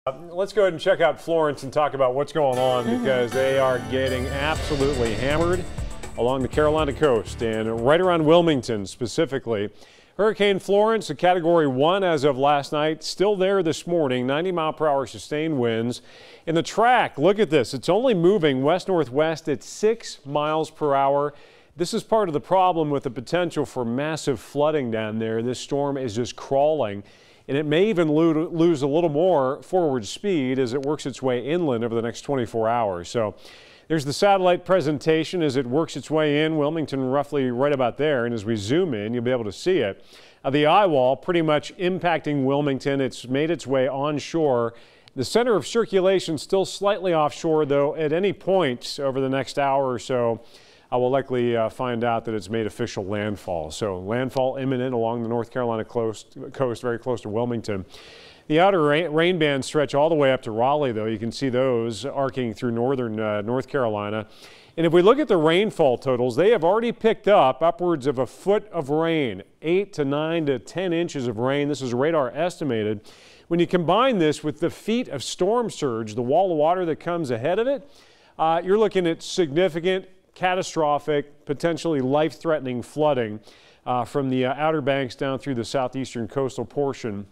Let's go ahead and check out Florence and talk about what's going on because they are getting absolutely hammered along the Carolina coast and right around Wilmington specifically. Hurricane Florence, a Category 1 as of last night, still there this morning, 90-mile-per-hour sustained winds. In the track, look at this. It's only moving west-northwest at 6 miles per hour. This is part of the problem with the potential for massive flooding down there. This storm is just crawling, and it may even lose a little more forward speed as it works its way inland over the next 24 hours. So there's the satellite presentation as it works its way in. Wilmington roughly right about there, and as we zoom in, you'll be able to see it. The eye wall pretty much impacting Wilmington. It's made its way onshore. The center of circulation still slightly offshore, though at any point over the next hour or so, I will likely find out that it's made official landfall. So landfall imminent along the North Carolina coast, very close to Wilmington. The outer rain bands stretch all the way up to Raleigh, though. You can see those arcing through northern North Carolina. And if we look at the rainfall totals, they have already picked up upwards of a foot of rain, 8 to 9 to 10 inches of rain. This is radar estimated. When you combine this with the feet of storm surge, the wall of water that comes ahead of it, you're looking at significant, catastrophic, potentially life-threatening flooding from the Outer Banks down through the southeastern coastal portion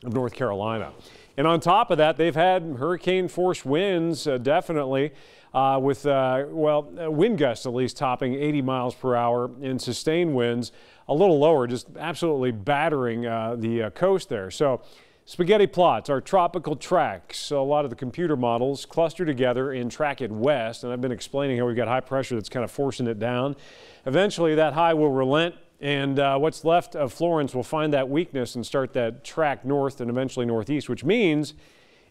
of North Carolina. And on top of that, they've had hurricane-force winds, definitely, with, wind gusts at least topping 80 miles per hour and sustained winds a little lower, just absolutely battering the coast there. So spaghetti plots, our tropical tracks. So a lot of the computer models cluster together and track it west. And I've been explaining how we've got high pressure that's kind of forcing it down. Eventually that high will relent, and what's left of Florence will find that weakness and start that track north and eventually northeast, which means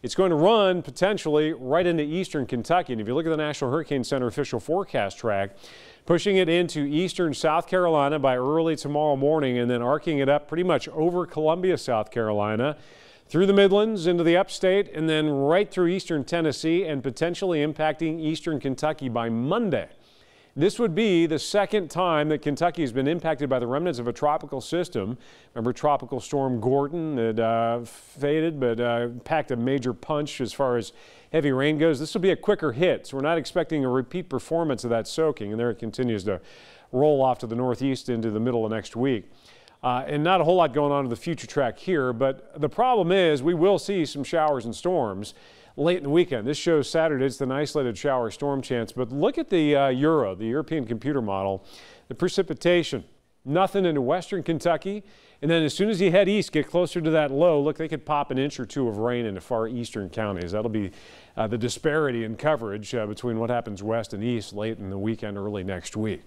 it's going to run potentially right into eastern Kentucky. And if you look at the National Hurricane Center official forecast track, pushing it into eastern South Carolina by early tomorrow morning and then arcing it up pretty much over Columbia, South Carolina, through the Midlands into the upstate, and then right through eastern Tennessee and potentially impacting eastern Kentucky by Monday. This would be the second time that Kentucky has been impacted by the remnants of a tropical system. Remember Tropical Storm Gordon that faded but packed a major punch as far as heavy rain goes. This will be a quicker hit, so we're not expecting a repeat performance of that soaking, and there it continues to roll off to the northeast into the middle of next week. And not a whole lot going on in the future track here, but the problem is we will see some showers and storms late in the weekend. This shows Saturday. It's an isolated shower storm chance, but look at the Euro, the European computer model. The precipitation, nothing into western Kentucky, and then as soon as you head east, get closer to that low, look, they could pop an inch or two of rain into far eastern counties. That'll be the disparity in coverage between what happens west and east late in the weekend, early next week.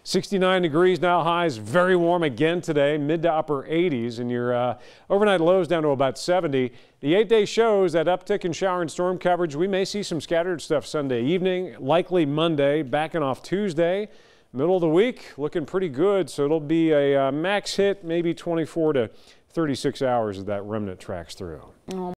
69 degrees now, highs very warm again today, mid to upper 80s, and your overnight lows down to about 70. The 8-day shows that uptick in shower and storm coverage. We may see some scattered stuff Sunday evening, likely Monday, backing off Tuesday. Middle of the week looking pretty good, so it'll be a max hit, maybe 24 to 36 hours as that remnant tracks through.